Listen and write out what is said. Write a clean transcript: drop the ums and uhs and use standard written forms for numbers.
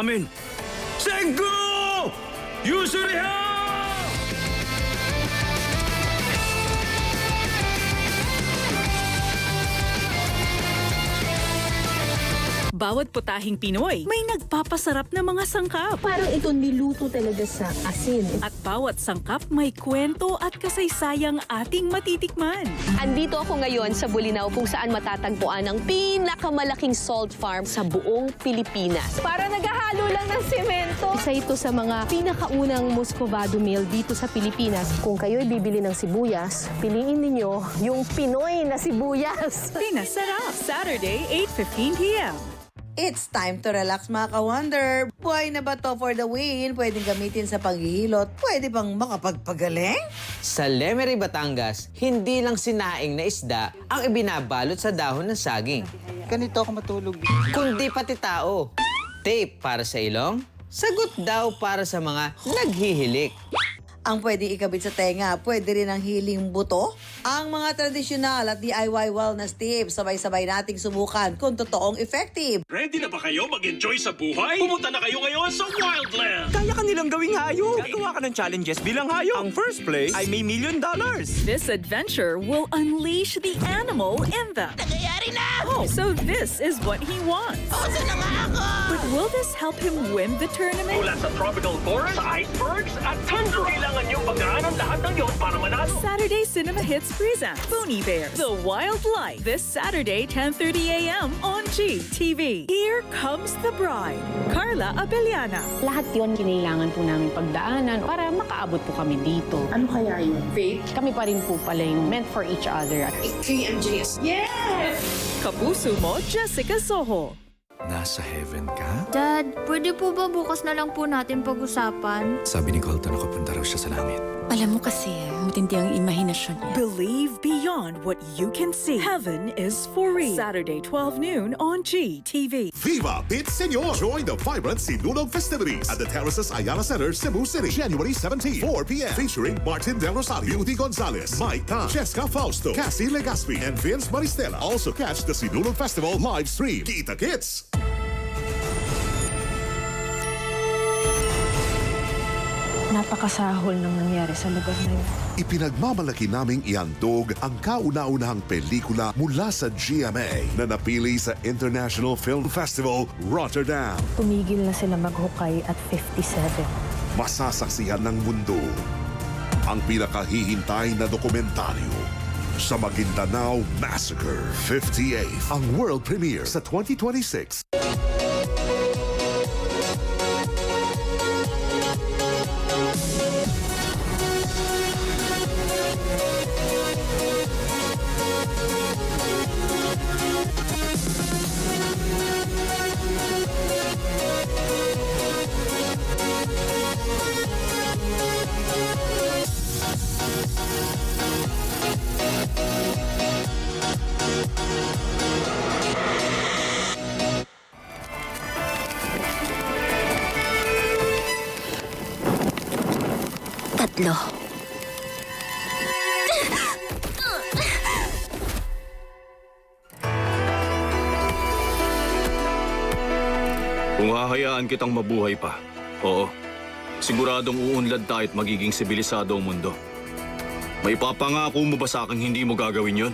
amin. Sengo! Yusuriha! Bawat putahing Pinoy, may nagpapasarap na mga sangkap. Parang ito niluto talaga sa asin. At bawat sangkap may kwento at kasaysayang ating matitikman. Andito ako ngayon sa Bulinaw kung saan matatagpuan ang pinakamalaking salt farm sa buong Pilipinas. Para naghahalo lang ng semento. Isa ito sa mga pinakaunang Muscovado mill dito sa Pilipinas. Kung kayo'y bibili ng sibuyas, piliin ninyo yung Pinoy na sibuyas. Pinasarap, Saturday, 8:15 p.m. It's time to relax mga ka-wonder. Buhay na ba to for the win? Pwedeng gamitin sa paghihilot? Pwede bang makapagpagaling? Sa Lemery, Batangas, hindi lang sinaing na isda ang ibinabalot sa dahon ng saging. Ganito ako matulog. Kundi pati tao. Tape para sa ilong, sagot daw para sa mga naghihilik. Ang pwedeng ikabit sa tenga, pwede rin ang healing buto. Ang mga tradisyonal at DIY wellness tips, sabay-sabay nating subukan kung totoong effective. Ready na ba kayo mag-enjoy sa buhay? Pumunta na kayo ngayon sa Wildland! Kaya ka nilang gawing hayop. Gagawa ka ng challenges bilang hayop. Ang first place ay may $1 million. This adventure will unleash the animal in them. Nangyayari na! Oh, so this is what he wants. na nga ako! But will this help him win the tournament? Mula sa tropical forest, icebergs, at tundra. Kailangan niyong pagdaan ang lahat ng yun para manalo. Saturday Cinema Hits presents Pony Bears, The Wild Life. This Saturday, 10:30 a.m. on GTV. Here comes the bride, Carla Abellana. Lahat yon kinailangan po namin pagdaanan para makaabot po kami dito. Ano kaya yun? Faith? Kami pa rin po pala yung meant for each other. KMJS. Yes! Kapuso mo, Jessica Soho. Nasa heaven ka? Dad, pwede po ba bukas na lang po natin pag-usapan? Sabi ni Colton, nakapunta raw siya sa langit. Alam mo kasi, matindi ang imahinasyon niya. Believe beyond what you can see. Heaven is for real. Saturday, 12 noon on GTV. Viva Pit Senor! Join the vibrant Sinulog festivities at the Terraces Ayala Center, Cebu City, January 17, 4 p.m. Featuring Martin Del Rosario, Beauty Gonzalez, Mike Tan, Cheska Fausto, Cassie Legaspi, and Vince Maristela. Also catch the Sinulog Festival live stream. Kita Kits! Napakasahol nang nangyari sa lugar na yun. Ipinagmamalaki naming ihandog ang kauna-unahang pelikula mula sa GMA na napili sa International Film Festival, Rotterdam. Tumigil na sila maghukay at 57. Masasaksihan ng mundo ang pinakahihintay na dokumentaryo sa Maguindanao Massacre 58. Ang world premiere sa 2026. Tatlo. Kung hahayaan kitang mabuhay pa, oo, siguradong uunlad tayo at magiging sibilisado ang mundo. May papangako mo ba sa akin hindi mo gagawin yon?